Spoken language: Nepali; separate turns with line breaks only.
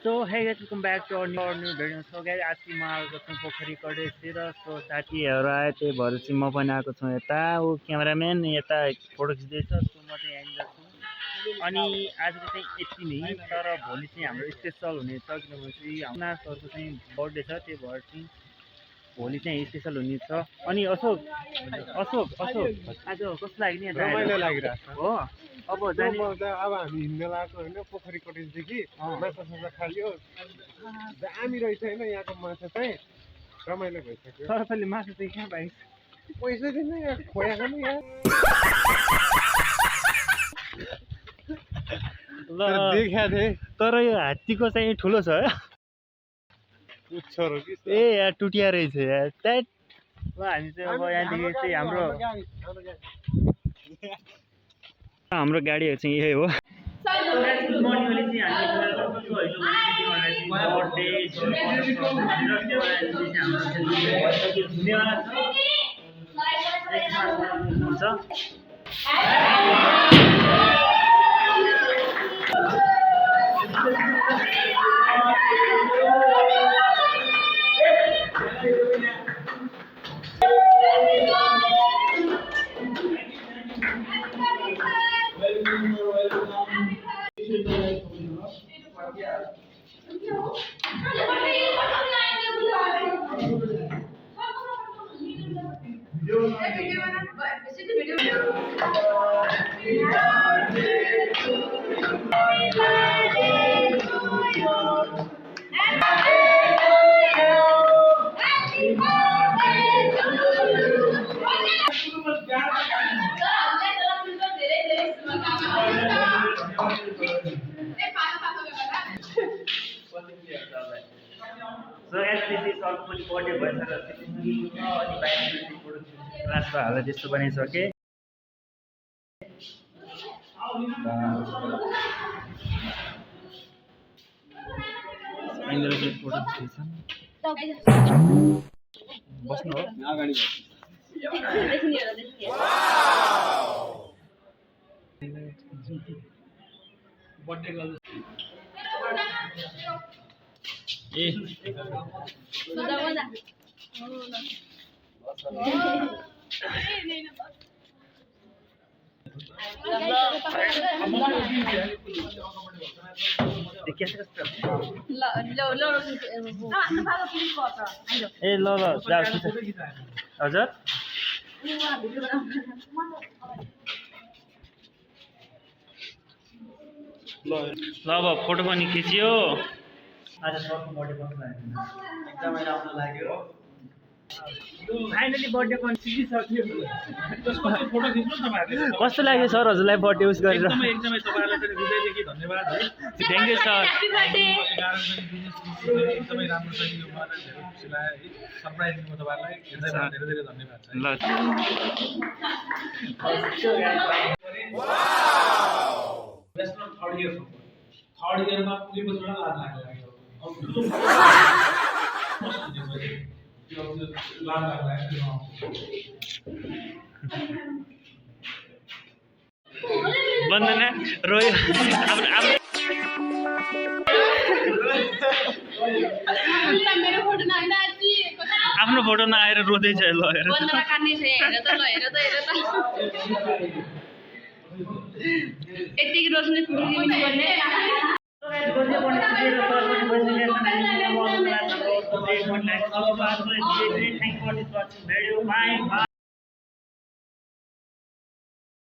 So hey guys, welcome back to our new video. So guys, आज चाहिँ म आएको छु पोखरी कडेजतिर। सो साथीहरू आए त्यही भएर चाहिँ म पनि आएको छु यता। ऊ क्यामेराम्यान यता फोटो खिच्दैछ। सो म चाहिँ यहाँनिर छु। अनि आजको चाहिँ यति नै, तर भोलि चाहिँ हाम्रो स्पेसल हुनेछ किनभने चाहिँ हाम्रो सरको चाहिँ बर्थडे छ, त्यही भएर चाहिँ भोलि चाहिँ स्पेसल हुनेछ। अनि अशोक अशोक अशोक आज कस्तो लाग्यो नि?
रमाइलो लागिरहेछ
हो। अब जाने
अब हामी हिँड्न लागेको होइन पोखरी कटेजदेखि माछा साछा खालियो दामी रहेछ होइन यहाँको माछा चाहिँ रमाइलो भइसक्यो।
तर पहिले मासु चाहिँ कहाँ पाइन्छ?
पैसा दिनु यहाँ खोयाको नि यहाँ
ल
देखा थिएँ
तर यो हात्तीको चाहिँ ठुलो छ है।
पुच्छर हो कि
ए यार टुटिया रहेछ यार ट्याट। ल हामी चाहिँ अब यहाँदेखि चाहिँ हाम्रो गाडीहरू चाहिँ यही हो। क्लासमा हाल्दा त्यस्तो बनाइसकेँ। बस्नु हो अगाडि ए ल ल हजुर ल अब फोटो पनि खिच्यो। आज सरको बर्थडे कस्तो लाग्यो? एकदमै राम्रो लाग्यो। फाइनली बर्थडे पनि सिकिसक्यो।
फोटो खिच्नु तपाईहरुले।
कस्तो लाग्यो सर हजुरलाई बर्थडे विश गरेर?
एकदमै तपाईहरुलाई पनि हृदयदेखि धन्यवाद है।
Thank you sir.
एकदमै राम्रो छ यो मलाई धेरै खुसी लाग्यो है। सरप्राइज दिनु तपाईहरुलाई हृदयबाट धेरै धेरै धन्यवाद छ।
ल
रेस्टुरेन्ट थर्ड इयरमा पुगेपछि मलाई लाज लाग्यो।
वन्दना रोयो। आफ्नो फोटो नआएर रोँदैछ। ल हेर
यतिकै रोज्ने
Thank you for this watching video. Bye.